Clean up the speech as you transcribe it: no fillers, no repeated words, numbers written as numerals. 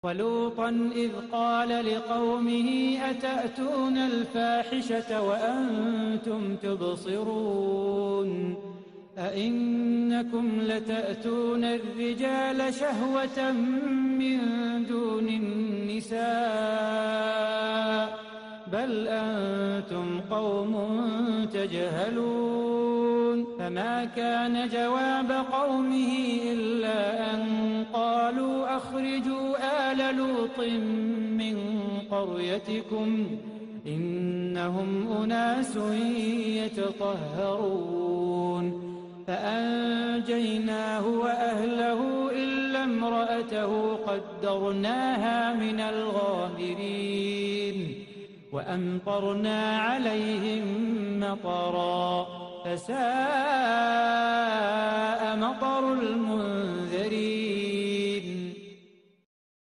ولوطا إذ قال لقومه أتأتون الفاحشة وأنتم تبصرون أئنكم لتأتون الرجال شهوة من دون النساء بل أنتم قوم تجهلون فما كان جواب قومه إلا أن قالوا أخرجوا آل لوط من قريتكم إنهم أناس يتطهرون فأنجيناه وأهله إلا امرأته قدرناها من الغابرين وأمطرنا عليهم مطرا فساء مطر المنذرين